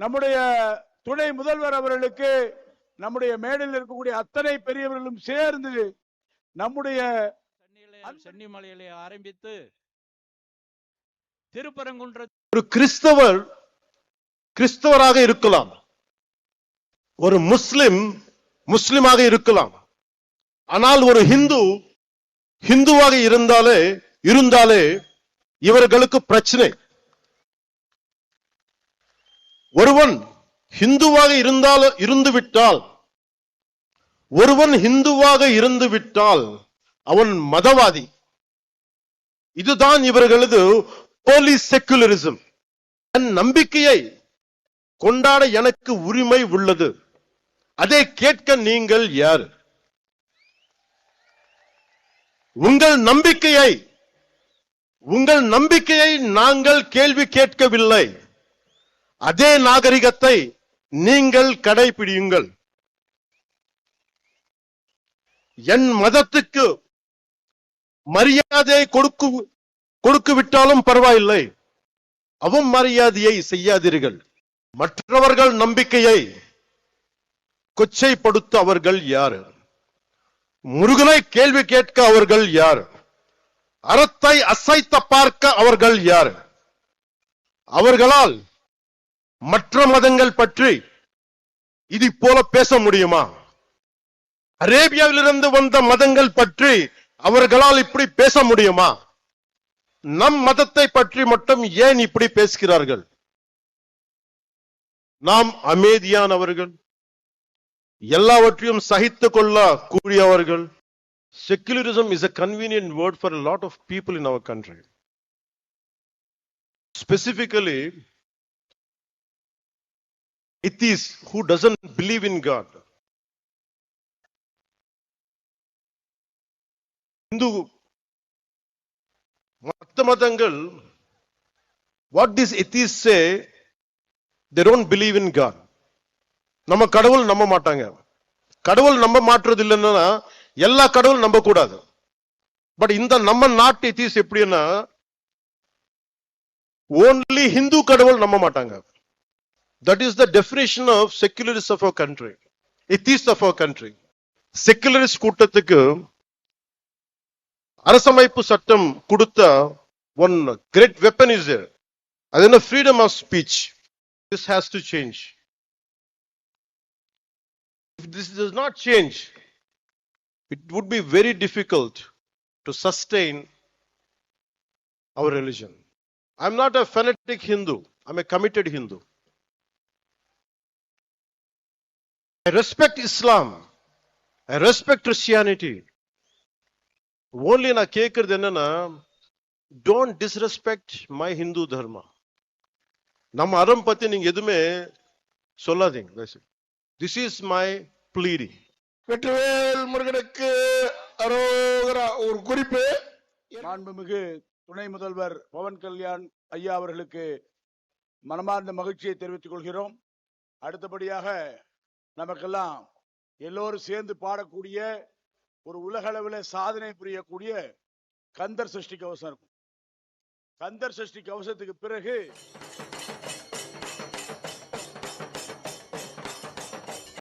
நம்முடைய துணை முதல்வர் அவர்களுக்கு நம்முடைய மேடையில் இருக்கக்கூடிய அத்தனை பெரியவர்களும் சேர்ந்து நம்முடைய சென்னிமலையிலே ஆரம்பித்து திருப்பரங்குன்ற ஒரு கிறிஸ்தவராக இருக்கலாம், ஒரு முஸ்லிமாக இருக்கலாம். ஆனால் ஒரு ஹிந்துவாக இருந்தாலே இவர்களுக்கு பிரச்சனை. ஒருவன் ஹிந்துவாக இருந்துவிட்டால் அவன் மதவாதி. இதுதான் இவர்களது போலி செக்குலரிசம். என் நம்பிக்கையை கொண்டாட எனக்கு உரிமை உள்ளது. அதை கேட்க நீங்கள் யார்? உங்கள் நம்பிக்கையை நாங்கள் கேள்வி கேட்கவில்லை. அதே நாகரிகத்தை நீங்கள் கடைபிடியுங்கள். என் மதத்துக்கு மரியாதை கொடுக்கு விட்டாலும் பரவாயில்லை, அவமரியாதையை செய்யாதீர்கள். மற்றவர்கள் நம்பிக்கையை கொச்சைப்படுத்த அவர்கள் யார்? முருகனை கேள்வி கேட்க அவர்கள் யார்? அறத்தை அசைத்த பார்க்க அவர்கள் யார்? அவர்களால் மற்ற மதங்கள் பற்றி இது போல பேச முடியுமா? அரேபியாவிலிருந்து வந்த மதங்கள் பற்றி அவர்களால் இப்படி பேச முடியுமா? நம் மதத்தை பற்றி மட்டும் ஏன் இப்படி பேசுகிறார்கள்? நாம் அமைதியானவர்கள், எல்லாவற்றையும் சகித்துக் கொள்ள கூடியவர்கள். Secularism is a convenient word for a lot of people in our country. Specifically, atheists who doesn't believe in God. Hindu மத்த மதங்கள், what these atheists say, they don't believe in God. நம்ம கடவுள் நம்ப மாட்டாங்க. கடவுள் நம்ப மாற்றுறது இல்லைன்னா எல்லா கடவுள் நம்ப கூடாது. பட் இந்த நம்ம நாட்டு atheists எப்படின்னா only Hindu கடவுள் நம்ப மாட்டாங்க. That is the definition of secularists of our country, atheists of our country. Secularist கூட்டத்துக்கு அரசமைப்பு சட்டம் கொடுத்த one great weapon is there. அது என்ன? freedom of speech. This has to change. If this does not change, it would be very difficult to sustain our religion. I'm not a fanatic Hindu. I'm a committed Hindu. I respect Islam. I respect Christianity. Only na கேக்குறது என்னன்னா, don't disrespect my Hindu dharma. நம்ம அறம் பத்தி நீங்க எதுவுமே சொல்லாதீங்க. This is my pleading. Vetrivel முருகனுக்கு அரோகரா. ஒரு குறிப்பு, மாண்புமிகு துணை முதல்வர் பவன் கல்யாண் ஐயா அவர்களுக்கு மனமார்ந்த மகிழ்ச்சியை தெரிவித்துக் கொள்கிறோம். அடுத்தபடியாக நமக்கெல்லாம் எல்லோரும் சேர்ந்து பாடக்கூடிய ஒரு உலக அளவில் சாதனை புரியக்கூடிய கந்தர் சஷ்டி கவசம் இருக்கும். கந்தர் சஷ்டி கவசத்துக்கு பிறகு